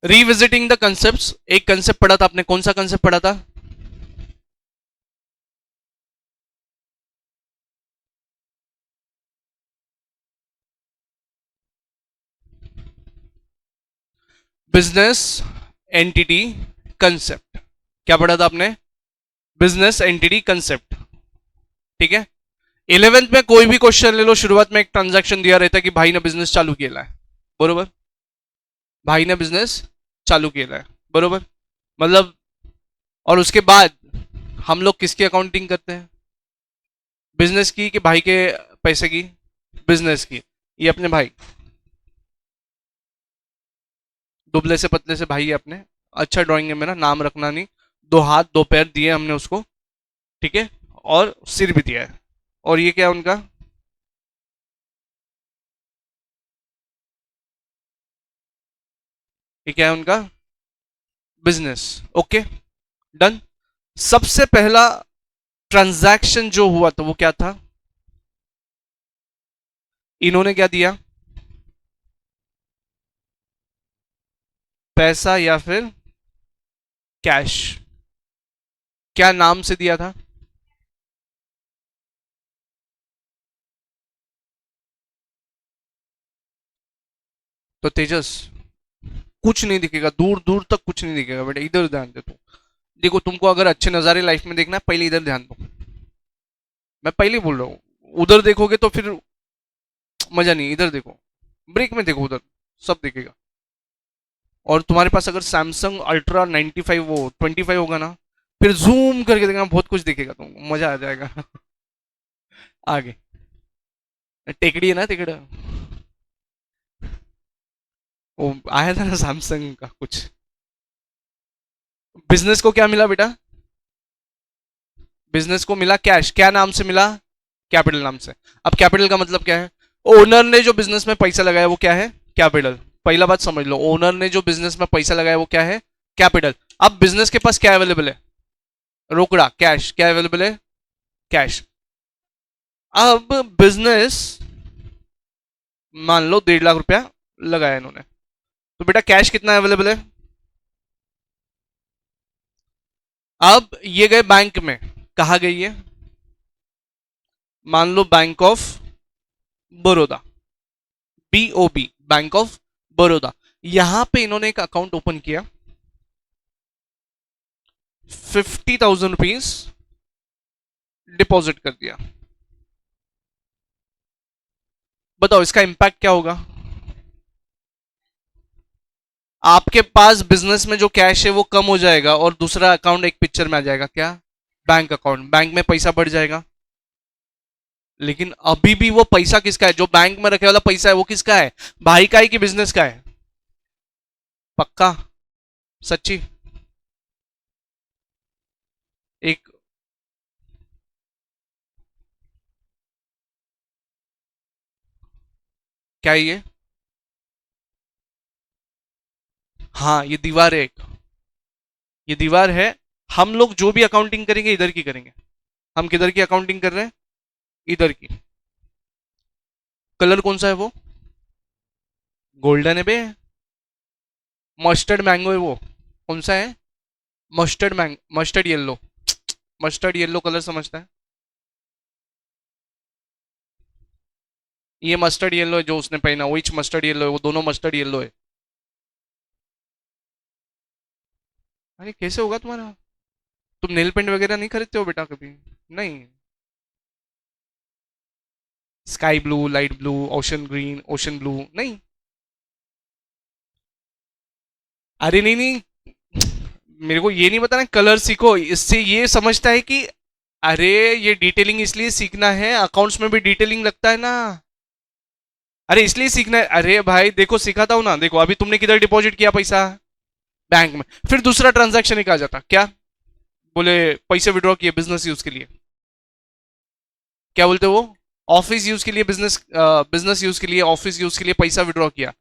Revisiting the concept, एक concept पढ़ा था आपने, कौन सा कंसेप्ट पढ़ा था? Business entity concept. क्या पढ़ा था आपने? Business entity concept. ठीक है। 11th में कोई भी क्वेश्चन ले लो, शुरुआत में एक ट्रांजैक्शन दिया रहता है कि भाई ने बिजनेस चालू किया है, बरोबर? भाई ने बिजनेस चालू किया है, बरोबर? मतलब, और उसके बाद हम लोग किसकी अकाउंटिंग करते हैं? बिजनेस की कि भाई के पैसे की? बिजनेस की। ये अपने भाई, दुबले से पतले से भाई है अपने। अच्छा ड्राइंग है मेरा, नाम रखना नहीं। दो हाथ दो पैर दिए हमने उसको, ठीक है, और सिर भी दिया है। और ये क्या है उनका? ये क्या है उनका? बिजनेस। Okay, done. सबसे पहला ट्रांजैक्शन जो हुआ था वो क्या था? इन्होंने क्या दिया? पैसा या फिर कैश? क्या नाम से दिया था? तो तेजस, कुछ नहीं दिखेगा, दूर दूर तक कुछ नहीं दिखेगा बेटा, इधर ध्यान दे तू। देखो, तुमको अगर अच्छे नज़ारे लाइफ में देखना है, पहले इधर ध्यान दो। मैं पहले ही बोल रहा हूँ, उधर देखोगे तो फिर मजा नहीं, इधर देखो। ब्रेक में देखो, उधर सब दिखेगा। और तुम्हारे पास अगर सैमसंग अल्ट्रा 95 वो 25 होगा ना, फिर जूम करके देखना, बहुत कुछ दिखेगा, तुमको मजा आ जाएगा। आगे टेकड़ी है ना, टेकड़ा वो आया था ना सैमसंग का कुछ। बिजनेस को क्या मिला बेटा? बिजनेस को मिला कैश, क्या नाम से मिला? कैपिटल नाम से। अब कैपिटल का मतलब क्या है? ओनर ने जो बिजनेस में पैसा लगाया वो क्या है? कैपिटल। पहला बात समझ लो, ओनर ने जो बिजनेस में पैसा लगाया वो क्या है? कैपिटल। अब बिजनेस के पास क्या अवेलेबल है? रोकड़ा, कैश। क्या अवेलेबल है? कैश। अब बिजनेस, मान लो 1.5 लाख रुपया लगाया इन्होंने, तो बेटा कैश कितना अवेलेबल है? अब ये गए बैंक में। कहा गई है? मान लो bank of Baroda, BOB, bank of Baroda. यहां पे इन्होंने एक अकाउंट ओपन किया, 50,000 रुपीज डिपॉजिट कर दिया। बताओ इसका इंपैक्ट क्या होगा? आपके पास बिजनेस में जो कैश है वो कम हो जाएगा और दूसरा अकाउंट एक पिक्चर में आ जाएगा, क्या? Bank account. बैंक में पैसा बढ़ जाएगा। लेकिन अभी भी वो पैसा किसका है? जो बैंक में रखे वाला पैसा है वो किसका है? भाई का है कि बिजनेस का है? पक्का? सच्ची? एक, क्या है ये? हाँ, ये दीवार है एक। ये दीवार है। हम लोग जो भी अकाउंटिंग करेंगे इधर की करेंगे। हम किधर की अकाउंटिंग कर रहे हैं? इधर की। कलर कौन सा है वो? गोल्डन है बे। मस्टर्ड मैंगो है वो। कौन सा है? Mustard mango, mustard yellow. Mustard yellow colour समझता है? ये मस्टर्ड येलो है जो उसने पहना, वही मस्टर्ड येलो है, वो दोनों मस्टर्ड येलो है। अरे कैसे होगा तुम्हारा? तुम नेल पेंट वगैरह नहीं खरीदते हो बेटा कभी? नहीं? Sky blue, light blue, ocean green, ocean blue, नहीं? अरे नहीं नहीं, मेरे को ये नहीं बताना, कलर सीखो, इससे ये समझता है कि अरे ये डिटेलिंग इसलिए सीखना है, अकाउंट्स में भी डिटेलिंग लगता है ना। अरे इसलिए सीखना है, अरे भाई देखो सिखाता हूं ना, देखो अभी तुमने किधर डिपॉजिट किया पैसा? बैंक में। फिर दूसरा ट्रांजैक्शन एक आ जाता, क्या? बोले पैसे विड्रॉ किए बिजनेस यूज के लिए। क्या बोलते हो वो? ऑफिस यूज के लिए, बिजनेस बिजनेस यूज के लिए, ऑफिस यूज के लिए पैसा विड्रॉ किया।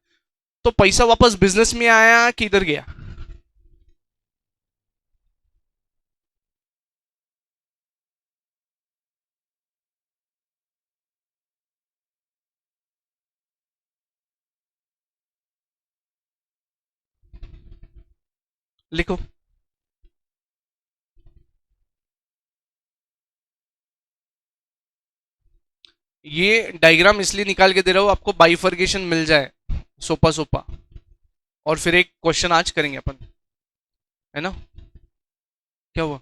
तो पैसा वापस बिजनेस में आया कि इधर गया? लिखो। ये डायग्राम इसलिए निकाल के दे रहा हूं आपको बाइफर्केशन मिल जाए, सोपा सोपा। और फिर एक क्वेश्चन आज करेंगे अपन, है ना? क्या हुआ?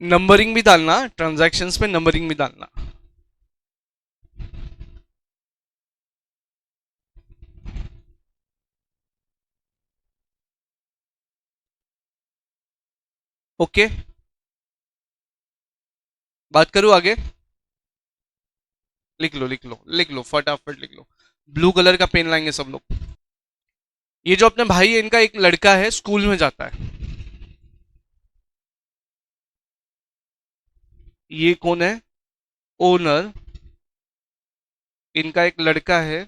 नंबरिंग भी डालना, ट्रांजैक्शंस में नंबरिंग भी डालना। ओके, बात करूं आगे? लिख लो लिख लो लिख लो, फटाफट लिख लो। ब्लू कलर का पेन लाएंगे सब लोग। ये जो अपने भाई है, इनका एक लड़का है, स्कूल में जाता है। ये कौन है? ओनर। इनका एक लड़का है,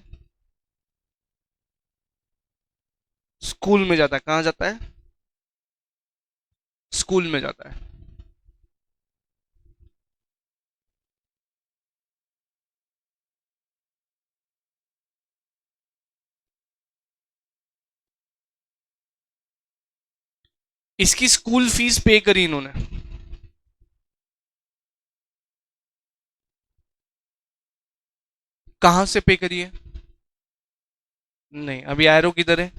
स्कूल में जाता है। कहाँ जाता है? स्कूल में जाता है। इसकी स्कूल फीस पे करी इन्होंने। कहां से पे करी है? नहीं, अभी एरो किधर है?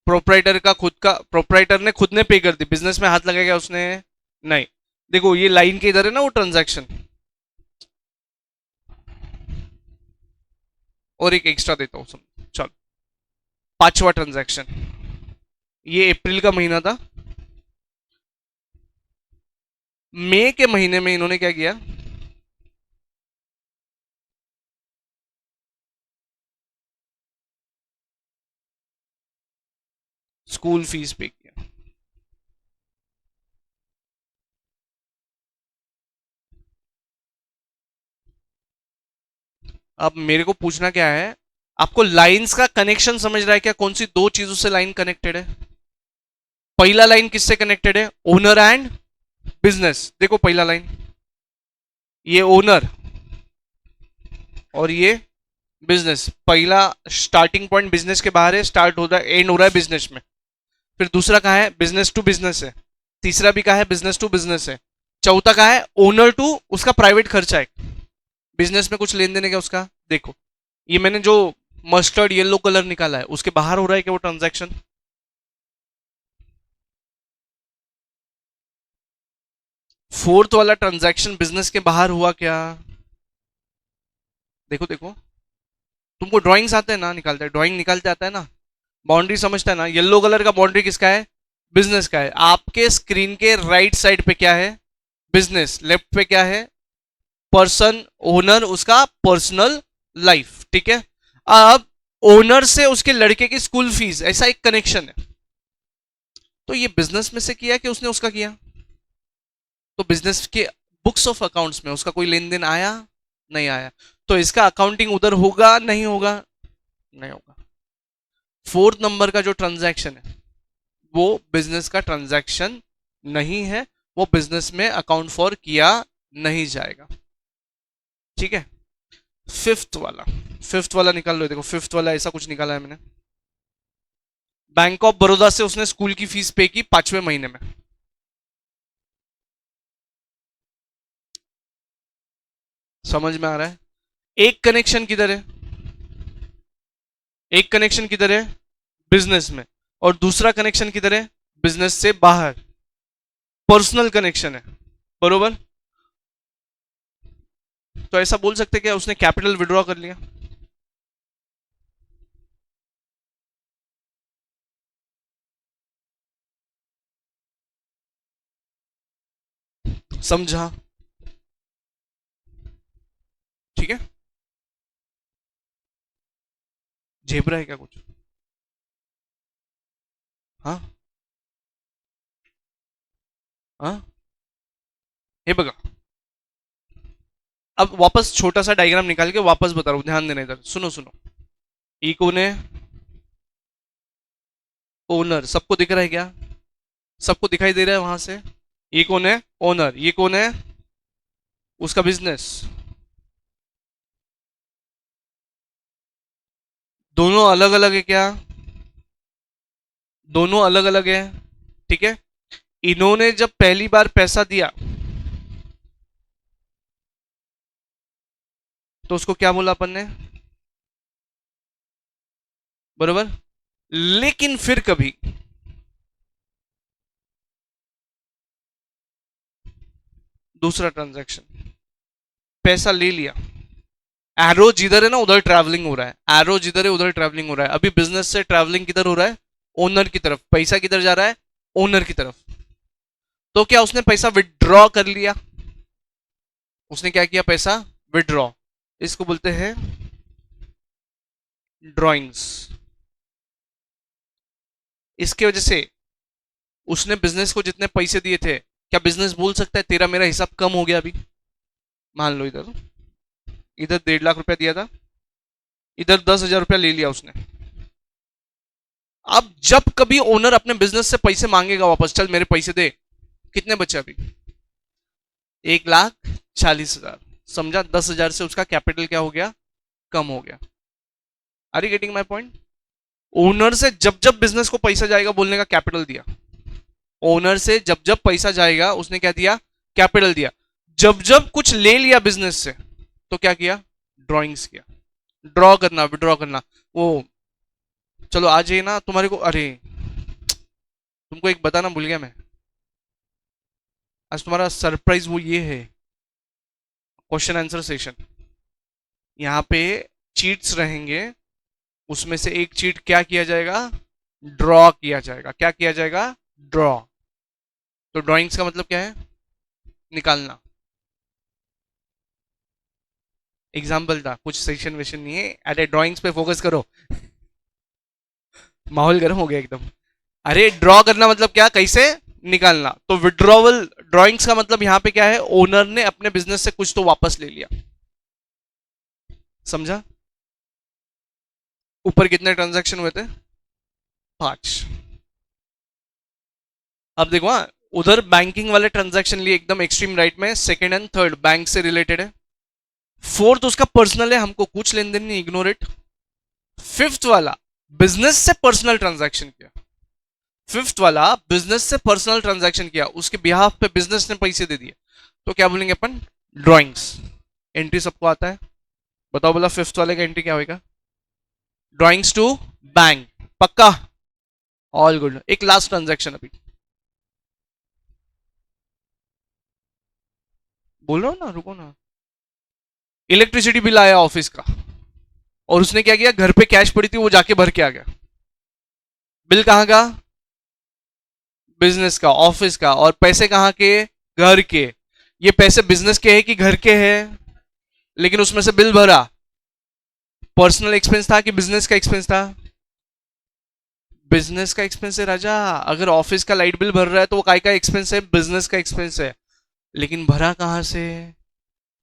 प्रोपराइटर का खुद का, प्रोपराइटर ने खुद ने पे कर दी, बिजनेस में हाथ लगाया उसने? नहीं। देखो ये लाइन के इधर है ना वो ट्रांजैक्शन। और एक एक्स्ट्रा देता हूँ, सुन चलो। पांचवा ट्रांजैक्शन, ये अप्रैल का महीना था। मई के महीने में इन्होंने क्या किया? स्कूल फीस पे किया। अब मेरे को पूछना क्या है, आपको लाइंस का कनेक्शन समझ रहा है क्या? कौन सी दो चीजों से लाइन कनेक्टेड है? पहला लाइन किससे कनेक्टेड है? Owner and business. देखो पहला लाइन, ये ओनर और ये बिजनेस। पहला स्टार्टिंग पॉइंट बिजनेस के बाहर है, स्टार्ट हो रहा है, एंड हो रहा है बिजनेस में। फिर दूसरा कहा है? बिजनेस टू बिजनेस है। तीसरा भी कहा है? बिजनेस टू बिजनेस है। चौथा कहा है? ओनर टू उसका प्राइवेट खर्चा है, बिजनेस में कुछ लेन देन है क्या उसका? देखो ये मैंने जो मस्टर्ड येलो कलर निकाला है, उसके बाहर हो रहा है क्या वो ट्रांजैक्शन? फोर्थ वाला ट्रांजैक्शन बिजनेस के बाहर हुआ क्या? देखो देखो, तुमको ड्राइंग्स आते हैं ना, निकालते हैं, ड्राइंग निकालते आता है ना, बाउंड्री समझता है ना? येलो कलर का बाउंड्री किसका है? बिजनेस का है। आपके स्क्रीन के राइट साइड पे क्या है? बिजनेस। लेफ्ट पे क्या है? पर्सन, ओनर, उसका पर्सनल लाइफ। ठीक है। अब ओनर से उसके लड़के की स्कूल फीस, ऐसा एक कनेक्शन है। तो ये बिजनेस में से किया कि उसने उसका किया? तो बिजनेस के बुक्स ऑफ अकाउंट्स में उसका कोई लेन देन आया? नहीं आया। तो इसका अकाउंटिंग उधर होगा नहीं होगा? नहीं होगा। फोर्थ नंबर का जो ट्रांजैक्शन है वो बिजनेस का ट्रांजैक्शन नहीं है, वो बिजनेस में अकाउंट फॉर किया नहीं जाएगा। ठीक है। फिफ्थ वाला, फिफ्थ वाला निकाल लो। देखो फिफ्थ वाला ऐसा कुछ निकाला है मैंने। बैंक ऑफ बड़ौदा से उसने स्कूल की फीस पे की 5वें महीने में। समझ में आ रहा है? एक कनेक्शन किधर है? एक कनेक्शन किधर है? बिजनेस में। और दूसरा कनेक्शन किधर है? बिजनेस से बाहर, पर्सनल कनेक्शन है। बरोबर। तो ऐसा बोल सकते क्या उसने कैपिटल विड्रॉ कर लिया? समझा? ठीक है। झेप रहा है क्या कुछ? हाँ। हाँ। हे बघा, अब वापस छोटा सा डायग्राम निकाल के वापस बता रहा हूं, ध्यान देना इधर, सुनो सुनो। ई कौन है? ओनर। सबको दिख रहा है क्या? सबको दिखाई दे रहा है वहां से? ये कौन है? ओनर। ये कौन है? उसका बिजनेस। दोनों अलग अलग है क्या? दोनों अलग अलग है। ठीक है। इन्होंने जब पहली बार पैसा दिया तो उसको क्या बोला अपन ने? बरोबर। लेकिन फिर कभी दूसरा ट्रांजैक्शन, पैसा ले लिया, एरो जिधर है ना उधर ट्रैवलिंग हो रहा है, एरो जिधर है उधर ट्रैवलिंग हो रहा है। अभी बिजनेस से ट्रैवलिंग किधर हो रहा है? ओनर की तरफ। पैसा किधर जा रहा है? ओनर की तरफ। तो क्या उसने पैसा विड्रॉ कर लिया? उसने क्या किया? पैसा विड्रॉ। इसको बोलते हैं ड्रॉइंग्स। इसके वजह से उसने बिजनेस को जितने पैसे दिए थे, क्या बिजनेस बोल सकता है तेरा मेरा हिसाब कम हो गया अभी? मान लो इधर इधर 1.5 लाख रुपया दिया था, इधर 10,000 रुपया ले लिया उसने। अब जब कभी ओनर अपने बिजनेस से पैसे मांगेगा वापस, चल मेरे पैसे दे, कितने बचे अभी? 1,40,000। समझा? 10,000 से उसका कैपिटल क्या हो गया? कम हो गया। Are you getting my point? Owner से जब जब बिजनेस को पैसा जाएगा बोलने का कैपिटल दिया। ओनर से जब जब पैसा जाएगा उसने क्या दिया? कैपिटल दिया। जब जब कुछ ले लिया बिजनेस से तो क्या किया? ड्रॉइंग्स किया। ड्रॉ करना, विड्रॉ करना। वो चलो आ जाइए ना तुम्हारे को। अरे तुमको एक बताना भूल गया मैं। आज तुम्हारा सरप्राइज वो ये है, क्वेश्चन आंसर सेशन। यहाँ पे चीट्स रहेंगे, उसमें से एक चीट क्या किया जाएगा? ड्रॉ किया जाएगा। क्या किया जाएगा? ड्रॉ। तो ड्राइंग्स का मतलब क्या है? निकालना। एग्जाम्पल था, कुछ सेशन वेशन नहीं है। अरे ड्राइंग्स पे फोकस करो। माहौल गर्म हो गया एकदम। अरे ड्रॉ करना मतलब क्या? कैसे? निकालना। तो विड्रॉवल ड्राइंग्स का मतलब यहां पे क्या है? ओनर ने अपने बिजनेस से कुछ तो वापस ले लिया। समझा? ऊपर कितने ट्रांजैक्शन हुए थे? 5। अब देखो, हाँ, उधर बैंकिंग वाले ट्रांजैक्शन लिए एकदम एक्सट्रीम राइट में, सेकंड एंड थर्ड बैंक से रिलेटेड है। फोर्थ उसका पर्सनल है, हमको कुछ लेन देन नहीं, इग्नोर इट। फिफ्थ वाला बिजनेस से पर्सनल ट्रांजैक्शन किया। फिफ्थ वाला बिजनेस से पर्सनल ट्रांजैक्शन किया, उसके बिहाफ पे बिजनेस ने पैसे दे दिए, तो क्या बोलेंगे अपन? ड्रॉइंग्स। एंट्री सबको आता है? बताओ बोला फिफ्थ वाले का एंट्री क्या होगा? Drawings to bank. पक्का? All good. एक लास्ट ट्रांजैक्शन अभी बोल रहा हूं ना, रुको ना। इलेक्ट्रिसिटी बिल आया ऑफिस का, और उसने क्या किया? घर पे कैश पड़ी थी, वो जाके भर के आ गया। बिल कहां का? बिजनेस का, ऑफिस का। और पैसे कहां के? घर के। ये पैसे बिजनेस के हैं कि घर के हैं? लेकिन उसमें से बिल भरा, पर्सनल एक्सपेंस था कि बिजनेस का एक्सपेंस था? बिजनेस का एक्सपेंस है राजा। अगर ऑफिस का लाइट बिल भर रहा है तो वो काय का एक्सपेंस है? बिजनेस का एक्सपेंस है। लेकिन भरा कहां से?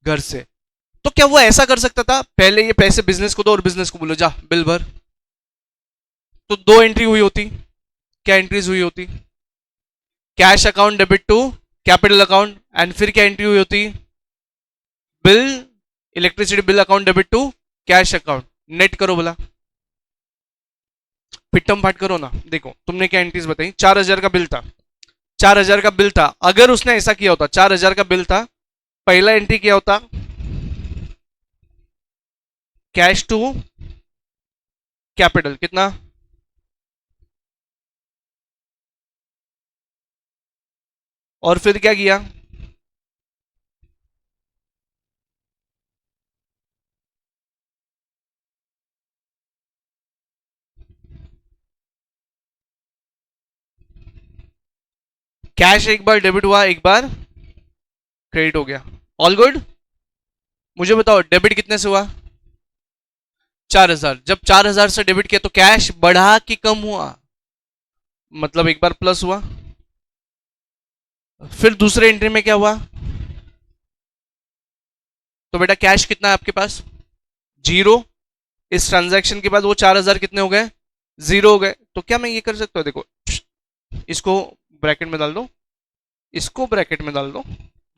घर से। तो क्या वो ऐसा कर सकता था, पहले ये पैसे बिजनेस को दो और बिजनेस को बोलो जा बिल भर? तो दो एंट्री हुई होती। क्या एंट्रीज हुई होती? Cash account debit to capital account, and फिर क्या एंट्री हुई होती? Bill, electricity bill account debit to cash account. Net करो बोला, पिट्टम पाट करो ना। देखो तुमने क्या एंट्रीज बताई? 4,000 का बिल था। 4,000 का बिल था। अगर उसने ऐसा किया होता, 4,000 का बिल था, पहला एंट्री किया होता कैश टू कैपिटल, कितना? और फिर क्या किया? कैश एक बार डेबिट हुआ, एक बार क्रेडिट हो गया। All good. मुझे बताओ डेबिट कितने से हुआ? 4,000। जब 4,000 से डेबिट किया तो कैश बढ़ा कि कम हुआ? मतलब एक बार प्लस हुआ। फिर दूसरे एंट्री में क्या हुआ? तो बेटा कैश कितना है आपके पास? 0। इस ट्रांजैक्शन के बाद वो 4,000 कितने हो गए? 0 हो गए। तो क्या मैं ये कर सकता हूँ? देखो इसको ब्रैकेट में डाल दो, इसको ब्रैकेट में डाल दो,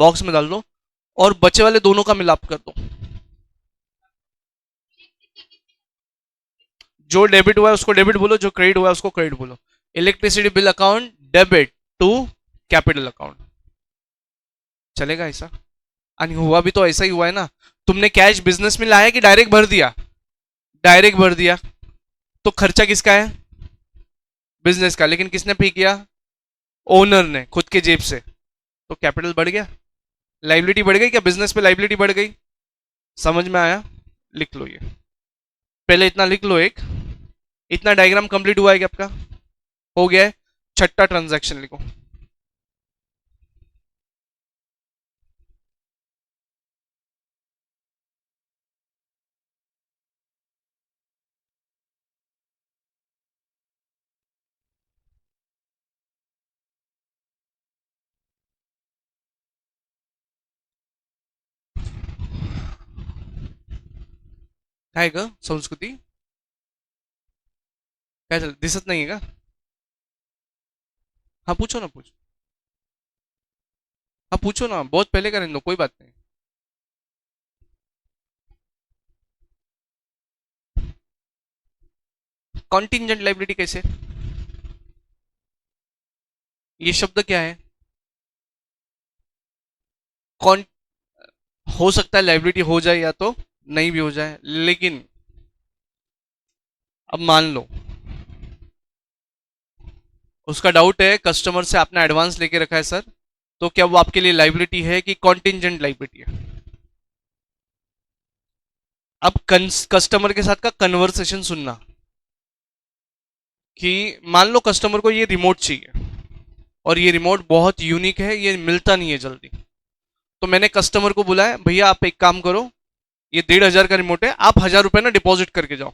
बॉक्स में डाल दो, और बचे वाले दोनों का मिलाप कर दो। जो डेबिट हुआ है उसको डेबिट बोलो, जो क्रेडिट हुआ है उसको क्रेडिट बोलो। Electricity bill account debit to capital account, चलेगा ऐसा? आणि हुआ भी तो ऐसा ही हुआ है ना। तुमने कैश बिजनेस में लाया कि डायरेक्ट भर दिया? डायरेक्ट भर दिया, तो खर्चा किसका है? बिजनेस का, लेकिन किसने पे किया? ओनर ने खुद के जेब से। तो कैपिटल बढ़ गया, लाइबिलिटी बढ़ गई क्या? बिजनेस पे लाइबिलिटी बढ़ गई। समझ में आया? लिख लो ये, पहले इतना लिख लो। एक इतना डायग्राम कंप्लीट हुआ है क्या आपका? हो गया है। छठा ट्रांजैक्शन लिखो। काय ग संस्कृती, काय झालं? दिसत नाहीये का? हाँ पूछो ना, पूछो। हाँ पूछो ना, बहुत पहले का रहने दो, कोई बात नहीं। कॉन्टिजेंट लाइबिलिटी कैसे? ये शब्द क्या है? कौन? हो सकता है लाइबिलिटी हो जाए या तो नहीं भी हो जाए, लेकिन अब मान लो उसका डाउट है, कस्टमर से आपने एडवांस लेके रखा है सर, तो क्या वो आपके लिए लाइबिलिटी है कि कॉन्टिजेंट लाइबिलिटी है? अब कस्टमर के साथ का कन्वर्सेशन सुनना, कि मान लो कस्टमर को ये रिमोट चाहिए, और ये रिमोट बहुत यूनिक है, ये मिलता नहीं है जल्दी। तो मैंने कस्टमर को बुलाया, भैया आप एक काम करो, ये 1,500 का रिमोट है, आप 1,000 रुपए ना डिपॉजिट करके जाओ।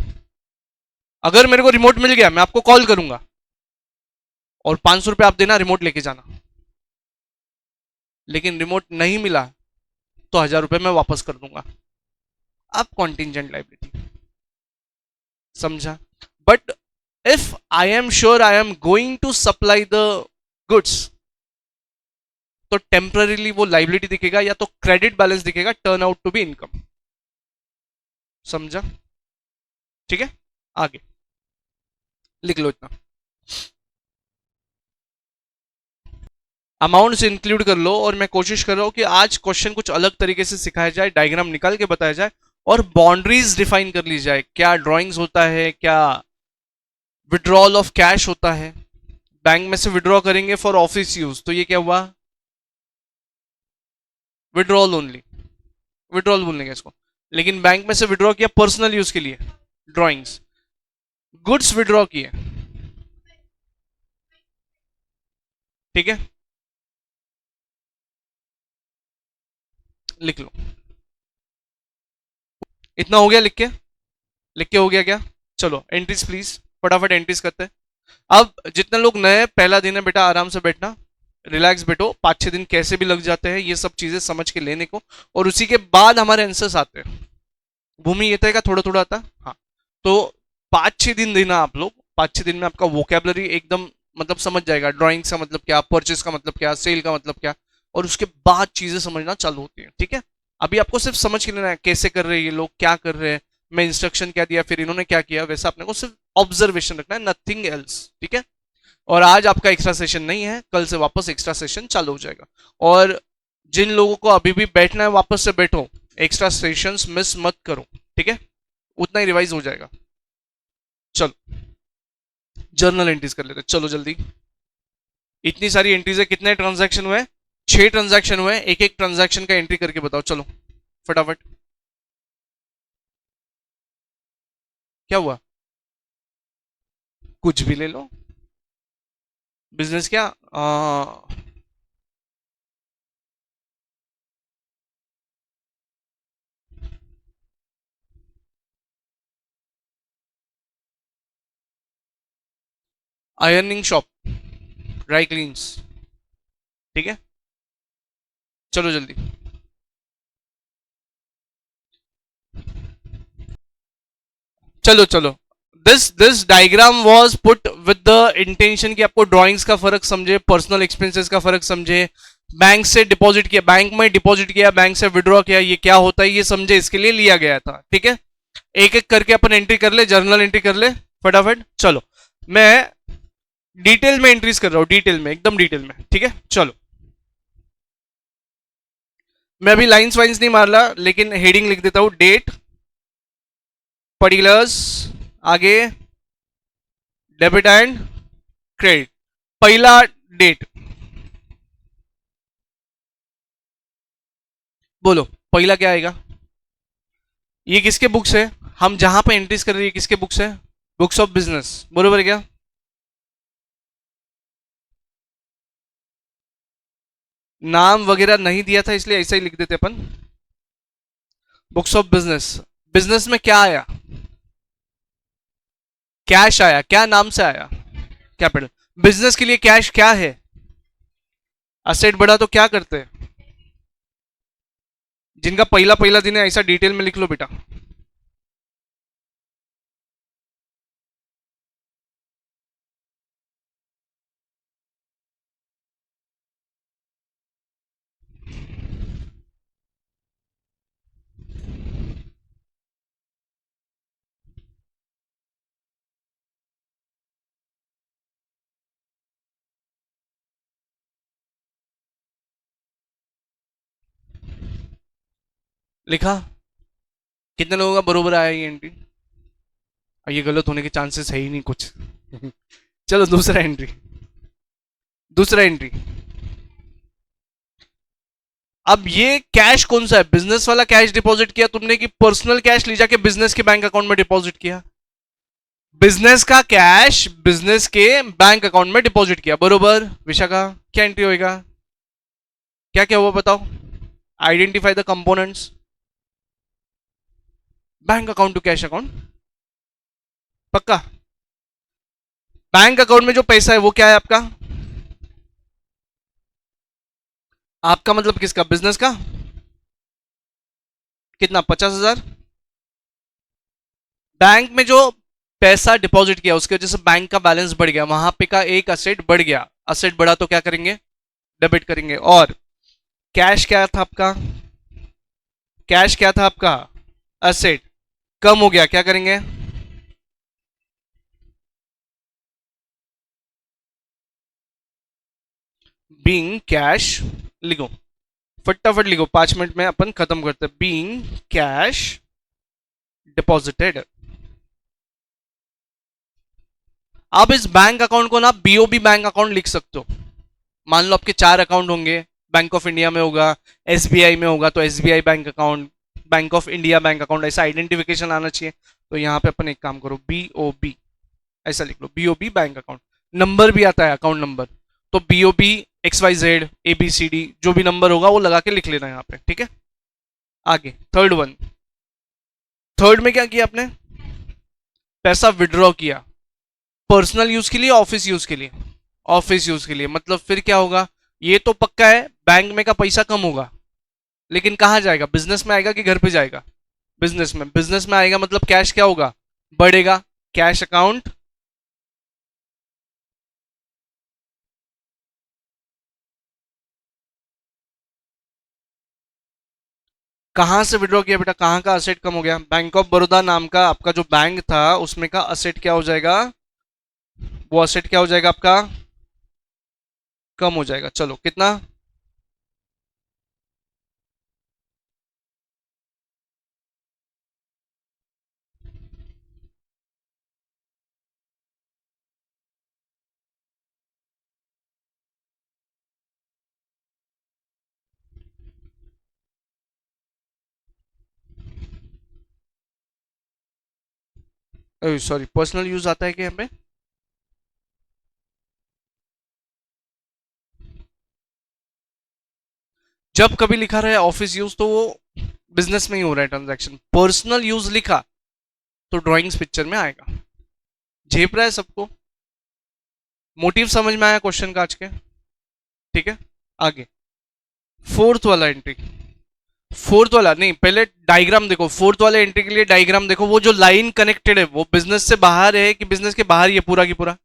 अगर मेरे को रिमोट मिल गया मैं आपको कॉल करूंगा, और 500 रुपये आप देना, रिमोट लेके जाना। लेकिन रिमोट नहीं मिला तो 1,000 रुपये मैं वापस कर दूंगा। अब कॉन्टिजेंट लाइबिलिटी, समझा? But if I am sure I am going to supply the goods, तो टेम्पररीली वो लाइबिलिटी दिखेगा, या तो क्रेडिट बैलेंस दिखेगा, turn out to be income. समझा? ठीक है, आगे लिख लो इतना। अमाउंट्स इंक्लूड कर लो, और मैं कोशिश कर रहा हूं कि आज क्वेश्चन कुछ अलग तरीके से सिखाया जाए, डायग्राम निकाल के बताया जाए, और बाउंड्रीज डिफाइन कर ली जाए। क्या ड्राइंग्स होता है, क्या विड्रॉल ऑफ कैश होता है। बैंक में से विड्रॉ करेंगे फॉर ऑफिस यूज, तो ये क्या हुआ? विड्रॉल ओनली, विड्रॉल बोलने का इसको। लेकिन बैंक में से विड्रॉ किया पर्सनल यूज के लिए, ड्राइंग्स। गुड्स विड्रॉ किए, ठीक है, लिख लो। इतना हो गया लिख के? लिख के हो गया क्या? चलो एंट्रीज प्लीज, फटाफट एंट्रीज करते हैं। अब जितने लोग नए, पहला दिन है बेटा, आराम से बैठना, रिलैक्स बैठो। 5-6 दिन कैसे भी लग जाते हैं ये सब चीजें समझ के लेने को, और उसी के बाद हमारे आंसर्स आते हैं। भूमि ये तय का थोड़ा थोड़ा आता, हाँ। तो 5-6 दिन देना आप लोग, 5-6 दिन में आपका वोकेबलरी एकदम मतलब समझ जाएगा, ड्राइंग्स का मतलब क्या, परचेज का मतलब क्या, सेल का मतलब क्या, और उसके बाद चीजें समझना चालू होती है। ठीक है, अभी आपको सिर्फ समझ के लेना है कैसे कर रहे हैं ये लोग, क्या कर रहे हैं, मैं इंस्ट्रक्शन क्या दिया, फिर इन्होंने क्या किया, वैसा अपने को सिर्फ ऑब्जर्वेशन रखना है, नथिंग एल्स। ठीक है, और आज आपका एक्स्ट्रा सेशन नहीं है, कल से वापस एक्स्ट्रा सेशन चालू हो जाएगा। और जिन लोगों को अभी भी बैठना है वापस से बैठो, एक्स्ट्रा सेशंस मिस मत करो, ठीक है, उतना ही रिवाइज हो जाएगा। चलो जर्नल एंट्रीज कर लेते, चलो जल्दी। इतनी सारी एंट्रीज है, कितने ट्रांजैक्शन हुए? 6 ट्रांजैक्शन हुए, एक एक ट्रांजैक्शन का एंट्री करके बताओ, चलो फटाफट। क्या हुआ? कुछ भी ले लो। बिजनेस क्या? आयरनिंग शॉप, ड्राई क्लीन्स, ठीक है, चलो जल्दी। चलो चलो, this diagram was put with the intention कि आपको ड्राइंग्स का फर्क समझे, पर्सनल एक्सपेंसेस का फर्क समझे, बैंक से डिपॉजिट किया, बैंक में डिपॉजिट किया, बैंक से विड्रॉ किया, ये क्या होता है ये समझे, इसके लिए लिया गया था। ठीक है, एक एक करके अपन एंट्री कर ले, जर्नल एंट्री कर ले फटाफट। चलो मैं डिटेल में एंट्रीज कर रहा हूं, डिटेल में, एकदम डिटेल में। ठीक है, चलो मैं अभी लाइंस वाइंस नहीं मार रहा, लेकिन हेडिंग लिख देता हूं, डेट, पर्टिकुलर्स, आगे डेबिट एंड क्रेडिट। पहला डेट, बोलो पहला क्या आएगा? ये किसके बुक्स है? हम जहां पे एंट्रीज कर रहे हैं किसके बुक्स है? बुक्स ऑफ बिजनेस, बरोबर क्या? नाम वगैरह नहीं दिया था इसलिए ऐसा ही लिख देते अपन, बुक्स ऑफ बिजनेस। बिजनेस में क्या आया? कैश आया। क्या नाम से आया? कैपिटल। बिजनेस के लिए कैश क्या है? असेट बढ़ा तो क्या करते हैं? जिनका पहला पहला दिन है ऐसा डिटेल में लिख लो बेटा। लिखा? कितने लोगों का बरोबर आया ये एंट्री? ये गलत होने के चांसेस है ही नहीं कुछ। चलो दूसरा एंट्री, दूसरा एंट्री। अब ये कैश कौन सा है? बिजनेस वाला कैश डिपॉजिट किया तुमने कि पर्सनल कैश ले जाके बिजनेस के बैंक अकाउंट में डिपॉजिट किया? बिजनेस का कैश बिजनेस के बैंक अकाउंट में डिपॉजिट किया, बरोबर। विशाखा क्या एंट्री होएगा? क्या क्या हुआ बताओ? Identify the components. Bank account to cash account, पक्का? बैंक अकाउंट में जो पैसा है वो क्या है आपका? आपका मतलब किसका? बिजनेस का। कितना? 50,000। बैंक में जो पैसा डिपॉजिट किया उसकी वजह से बैंक का बैलेंस बढ़ गया, वहां पे का एक असेट बढ़ गया। असेट बढ़ा तो क्या करेंगे? डेबिट करेंगे। और कैश क्या था आपका? कैश क्या था आपका? असेट कम हो गया, क्या करेंगे? बीइंग कैश लिखो, फटाफट लिखो, 5 मिनट में अपन खत्म करते हैं। Being cash deposited. आप इस बैंक अकाउंट को ना बीओबी बैंक अकाउंट लिख सकते हो। मान लो आपके 4 अकाउंट होंगे, बैंक ऑफ इंडिया में होगा, एसबीआई में होगा तो SBI bank account, bank of India bank account, ऐसा आइडेंटिफिकेशन आना चाहिए। तो यहाँ पे अपन एक काम करो, बीओबी ऐसा लिख लो, बीओबी बैंक अकाउंट। नंबर भी आता है, अकाउंट नंबर, तो बीओबी XYZ ABCD जो भी नंबर होगा वो लगा के लिख लेना यहाँ पे। ठीक है, आगे थर्ड वन। थर्ड में क्या किया आपने? पैसा विड्रॉ किया, पर्सनल यूज के लिए, ऑफिस यूज के लिए? ऑफिस यूज के लिए। मतलब फिर क्या होगा? ये तो पक्का है बैंक में का पैसा कम होगा, लेकिन कहाँ जाएगा? बिजनेस में आएगा कि घर पे जाएगा? बिजनेस में। बिजनेस में आएगा मतलब कैश क्या होगा? बढ़ेगा। कैश अकाउंट कहां से विड्रॉ किया बेटा? कहां का असेट कम हो गया? बैंक ऑफ बड़ौदा नाम का आपका जो बैंक था उसमें का असेट क्या हो जाएगा? वो असेट क्या हो जाएगा आपका? कम हो जाएगा। चलो कितना? सॉरी, पर्सनल यूज आता है क्या यहाँ पे? जब कभी लिखा रहा है ऑफिस यूज तो वो बिजनेस में ही हो रहा है ट्रांजैक्शन। पर्सनल यूज लिखा तो ड्राइंग्स पिक्चर में आएगा। झेप रहा है सबको? मोटिव समझ में आया क्वेश्चन का आज के? ठीक है, आगे फोर्थ वाला एंट्री। फोर्थ वाला नहीं, पहले डायग्राम देखो, फोर्थ वाले एंट्री के लिए डायग्राम देखो, वो जो लाइन कनेक्टेड है वो बिजनेस से बाहर है कि बिजनेस के बाहर ही है? पूरा की पूरा,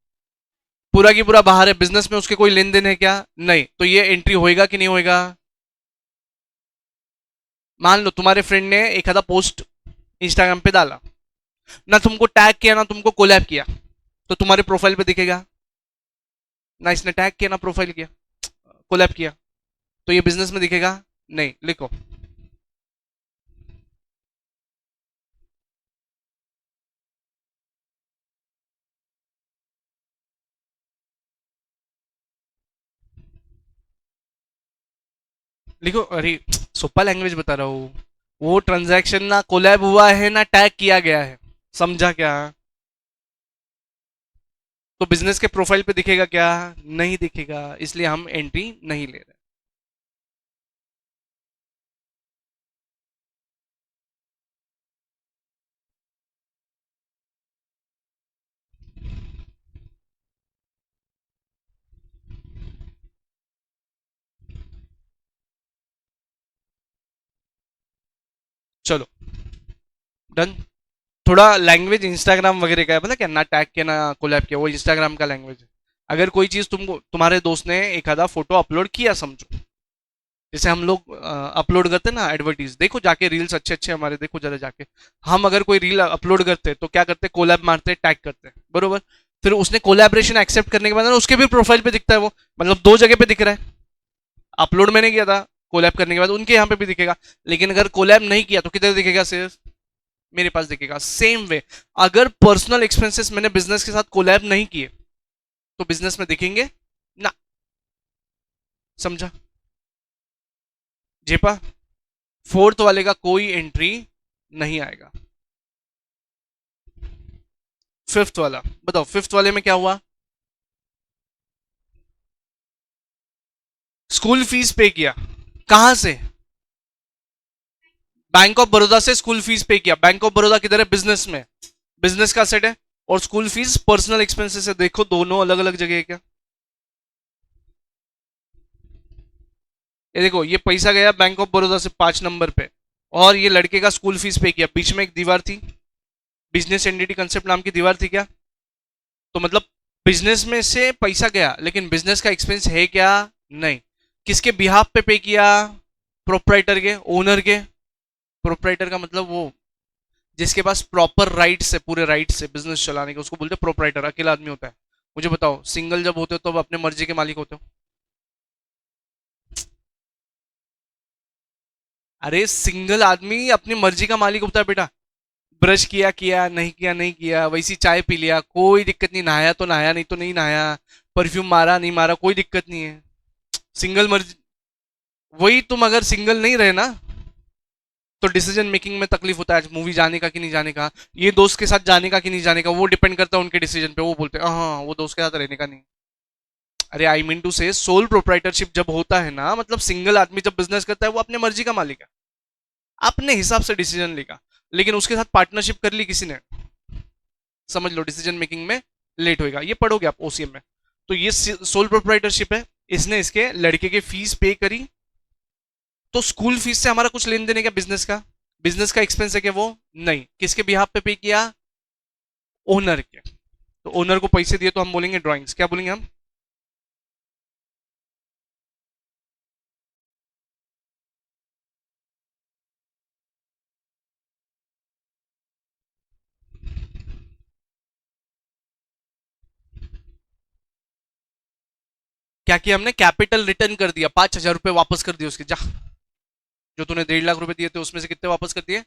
पूरा की पूरा बाहर है, बिजनेस में उसके कोई लेन देन है क्या? नहीं, तो ये एंट्री होएगा कि नहीं होएगा? मान लो तुम्हारे फ्रेंड ने एक आधा पोस्ट इंस्टाग्राम पे डाला, ना तुमको टैग किया ना तुमको कोलैब किया, तो तुम्हारे प्रोफाइल पे दिखेगा? ना इसने टैग किया ना प्रोफाइल किया, कोलैब किया, तो ये बिजनेस में दिखेगा? नहीं, लिखो। लिखो, अरे सोपा लैंग्वेज बता रहा हूँ। वो ट्रांजैक्शन ना कोलैब हुआ है ना टैग किया गया है, समझा क्या? तो बिजनेस के प्रोफाइल पे दिखेगा क्या? नहीं दिखेगा, इसलिए हम एंट्री नहीं ले रहे। चलो, डन। थोड़ा लैंग्वेज इंस्टाग्राम वगैरह का है, पता क्या? ना टैग किया ना कोलैब किया, वो इंस्टाग्राम का लैंग्वेज है। अगर कोई चीज तुमको, तुम्हारे दोस्त ने एक आधा फोटो अपलोड किया समझो, जैसे हम लोग अपलोड करते हैं ना एडवर्टीज, देखो जाके रील्स अच्छे अच्छे हमारे, देखो जरा जाके। हम अगर कोई रील अपलोड करते हैं तो क्या करते हैं? कोलैब मारते हैं, टैग करते हैं, बरोबर? फिर उसने कोलैबोरेशन एक्सेप्ट करने के बाद ना उसके भी प्रोफाइल पे दिखता है वो, मतलब दो जगह पे दिख रहा है। अपलोड मैंने किया था, कोलैब करने के बाद उनके यहाँ पे भी दिखेगा। लेकिन अगर कोलैब नहीं किया तो किधर दिखेगा? सिर्फ मेरे पास दिखेगा। सेम वे, अगर पर्सनल एक्सपेंसेस मैंने बिजनेस के साथ कोलैब नहीं किए तो बिजनेस में दिखेंगे ना। समझा? जेपा, फोर्थ वाले का कोई एंट्री नहीं आएगा। फिफ्थ वाला बताओ, फिफ्थ वाले में क्या हुआ? स्कूल फीस पे किया, कहां से? बैंक ऑफ बड़ौदा से स्कूल फीस पे किया। बैंक ऑफ बड़ौदा किधर है? बिजनेस में, बिजनेस का सेट है। और स्कूल फीस पर्सनल एक्सपेंसेस है, देखो दोनों अलग अलग जगह है क्या? ये देखो, ये पैसा गया बैंक ऑफ बड़ौदा से 5 नंबर पे, और ये लड़के का स्कूल फीस पे किया। बीच में एक दीवार थी, बिजनेस एंटिटी कंसेप्ट नाम की दीवार थी क्या? तो मतलब बिजनेस में से पैसा गया, लेकिन बिजनेस का एक्सपेंस है क्या? नहीं। किसके बिहाफ पे किया? प्रोपराइटर के, ओनर के। प्रोपराइटर का मतलब वो जिसके पास प्रॉपर राइट्स है, पूरे राइट्स है बिजनेस चलाने के, उसको बोलते हैं प्रोपराइटर। अकेला आदमी होता है। मुझे बताओ, सिंगल जब होते हो तब अपने मर्जी के मालिक होते हो? अरे सिंगल आदमी अपनी मर्जी का मालिक होता है बेटा। ब्रश किया किया, नहीं किया नहीं किया, वैसी चाय पी लिया, कोई दिक्कत नहीं। नहाया तो नहाया, नहीं तो नहीं नहाया। परफ्यूम मारा नहीं मारा, कोई दिक्कत नहीं है। सिंगल मर्जी। वही, तुम अगर सिंगल नहीं रहे ना तो डिसीजन मेकिंग में तकलीफ होता है, मूवी जाने का कि नहीं जाने का, ये दोस्त के साथ जाने का कि नहीं जाने का, वो डिपेंड करता है उनके डिसीजन पे। वो बोलते हैं हाँ वो दोस्त के साथ रहने का नहीं। अरे आई मीन टू से, सोल प्रोप्राइटरशिप जब होता है ना, मतलब सिंगल आदमी जब बिजनेस करता है वो अपने मर्जी का मालिक है, अपने हिसाब से डिसीजन लेगा। लेकिन उसके साथ पार्टनरशिप कर ली किसी ने, समझ लो डिसीजन मेकिंग में लेट होएगा। ये पढ़ोगे आप ओसीएम में। तो ये सोल प्रोप्राइटरशिप है, इसने इसके लड़के की फीस पे करी। तो स्कूल फीस से हमारा कुछ लेन देन है क्या बिजनेस का? बिजनेस का एक्सपेंस है क्या वो? नहीं। किसके बिहाफ पे किया? ओनर के। तो ओनर को पैसे दिए तो हम बोलेंगे ड्राइंग्स, क्या बोलेंगे हम? क्या किया हमने? कैपिटल रिटर्न कर दिया, 5,000 रुपए वापस कर दिए उसके, जा। जो तूने 1.5 लाख रुपए दिए थे उसमें से कितने वापस कर दिए?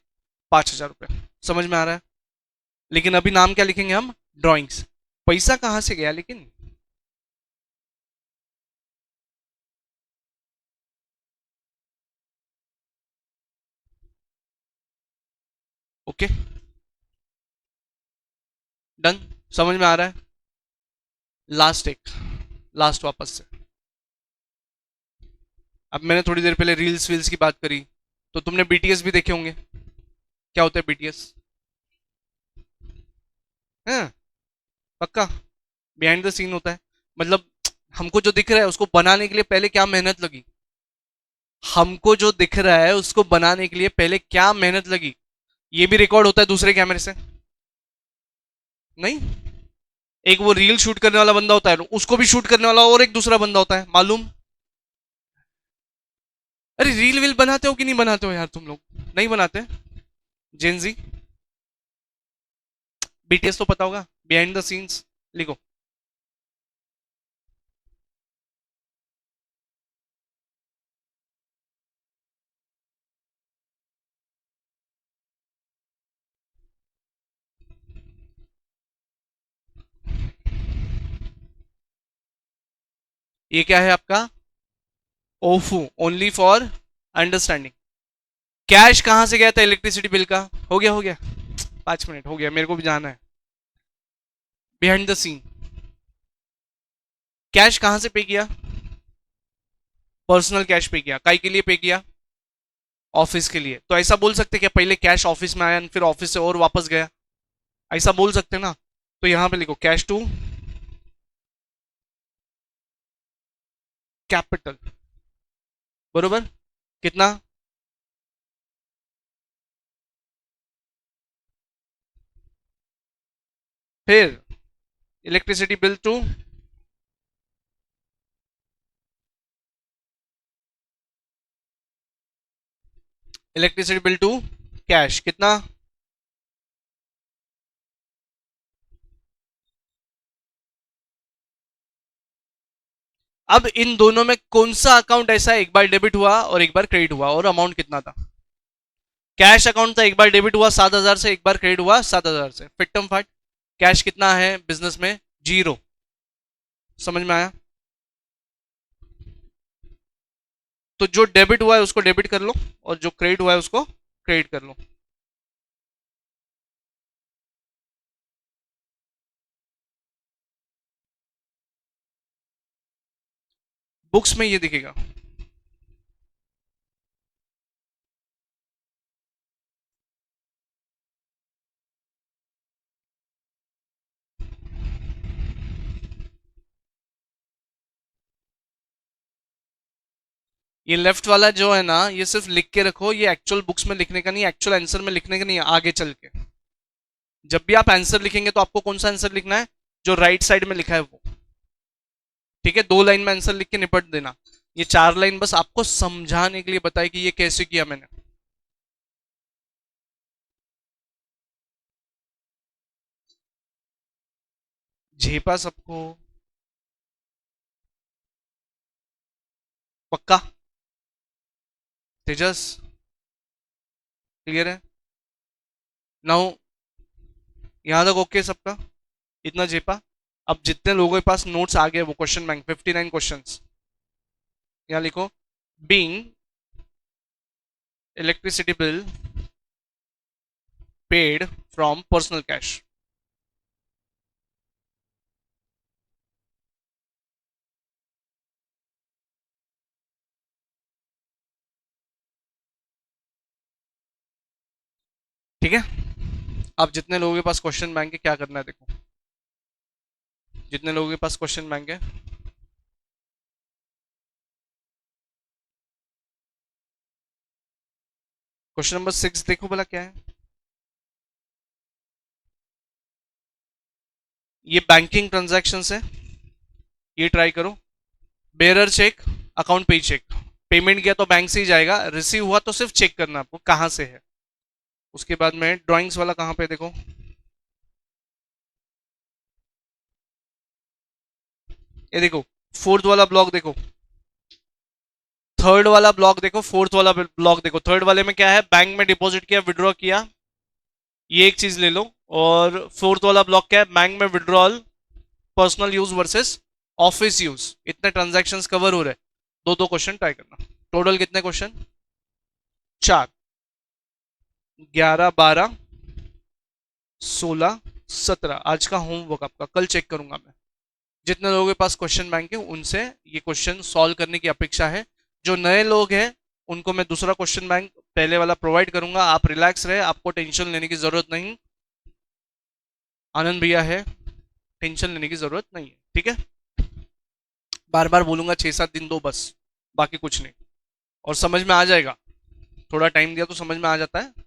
5,000 रुपए। समझ में आ रहा है? लेकिन अभी नाम क्या लिखेंगे हम? ड्राइंग्स। पैसा कहां से गया लेकिन? Okay, done. समझ में आ रहा है? लास्ट एक, लास्ट वापस से। अब मैंने थोड़ी देर पहले रील्स वील्स की बात करी, तो तुमने बीटीएस भी देखे होंगे। क्या होता है बीटीएस? है? पक्का? बिहाइंड द सीन होता है। मतलब हमको जो दिख रहा है उसको बनाने के लिए पहले क्या मेहनत लगी। हमको जो दिख रहा है उसको बनाने के लिए पहले क्या मेहनत लगी, ये भी रिकॉर्ड होता है दूसरे कैमरे से? नहीं। एक वो रील शूट करने वाला बंदा होता है, उसको भी शूट करने वाला और एक दूसरा बंदा होता है, मालूम? अरे रील वील बनाते हो कि नहीं बनाते हो यार तुम लोग? नहीं बनाते? जेनजी, बीटीएस तो पता होगा, बिहाइंड द सीन्स लिखो। ये क्या है आपका? ओफू, ओनली फॉर अंडरस्टैंडिंग। कैश कहां से गया था इलेक्ट्रिसिटी बिल का? हो गया हो गया, 5 मिनट हो गया, मेरे को भी जाना है। बिहाइंड द सीन, कैश कहां से पे किया? पर्सनल कैश पे किया, काई के लिए पे किया? ऑफिस के लिए। तो ऐसा बोल सकते क्या पहले कैश ऑफिस में आया फिर ऑफिस से और वापस गया? ऐसा बोल सकते ना? तो यहां पे लिखो कैश टू कैपिटल, बरोबर? कितना? फिर electricity bill two, electricity bill to cash, कितना? अब इन दोनों में कौन सा अकाउंट ऐसा है एक बार डेबिट हुआ और एक बार क्रेडिट हुआ, और अमाउंट कितना था? कैश अकाउंट था, एक बार डेबिट हुआ 7,000 से, एक बार क्रेडिट हुआ 7,000 से, फिट्टम फाट। कैश कितना है बिजनेस में? जीरो। समझ में आया? तो जो डेबिट हुआ है उसको डेबिट कर लो, और जो क्रेडिट हुआ है उसको क्रेडिट कर लो। बुक्स में ये दिखेगा। ये लेफ्ट वाला जो है ना, ये सिर्फ लिख के रखो, ये एक्चुअल बुक्स में लिखने का नहीं, एक्चुअल आंसर में लिखने का नहीं है आगे चल के। जब भी आप आंसर लिखेंगे तो आपको कौन सा आंसर लिखना है? जो राइट साइड में लिखा है वो। ठीक है, 2 लाइन में आंसर लिख के निपट देना। ये 4 लाइन बस आपको समझाने के लिए बताया कि ये कैसे किया मैंने। झेपा सबको? पक्का? तेजस, क्लियर है? नाउ, यहां तक ओके सबका? इतना झेपा? अब जितने लोगों के पास नोट्स आ गए वो क्वेश्चन बैंक 59 क्वेश्चंस, यहाँ लिखो। Being electricity bill paid from personal cash. ठीक है, अब जितने लोगों के पास क्वेश्चन बैंक है क्या करना है देखो। जितने लोगों के पास क्वेश्चन बैंक है, क्वेश्चन नंबर 6 देखो भला क्या है। ये बैंकिंग ट्रांजैक्शन है, ये ट्राई करो। बेरर चेक, अकाउंट पे चेक। पेमेंट किया तो बैंक से ही जाएगा, रिसीव हुआ तो सिर्फ चेक करना आपको कहां से है। उसके बाद में ड्राइंग्स वाला कहां पे देखो। ये देखो, फोर्थ वाला ब्लॉक देखो, थर्ड वाला ब्लॉक देखो, फोर्थ वाला ब्लॉक देखो। थर्ड वाले में क्या है? बैंक में डिपॉजिट किया, विड्रॉ किया, ये एक चीज ले लो। और फोर्थ वाला ब्लॉक क्या है? बैंक में withdrawal, personal use versus office use. इतने ट्रांजैक्शंस कवर हो रहे। दो दो क्वेश्चन ट्राई करना। टोटल कितने क्वेश्चन? 4, 11, 12, 16, 17। आज का होमवर्क आपका, कल चेक करूंगा मैं। जितने लोगों के पास क्वेश्चन बैंक है उनसे ये क्वेश्चन सॉल्व करने की अपेक्षा है। जो नए लोग हैं उनको मैं दूसरा क्वेश्चन बैंक पहले वाला प्रोवाइड करूंगा। आप रिलैक्स रहे, आपको टेंशन लेने की जरूरत नहीं। आनंद भैया है, टेंशन लेने की जरूरत नहीं है, ठीक है? बार बार बोलूंगा 6-7 दिन दो बस, बाकी कुछ नहीं। और समझ में आ जाएगा। थोड़ा टाइम दिया तो समझ में आ जाता है।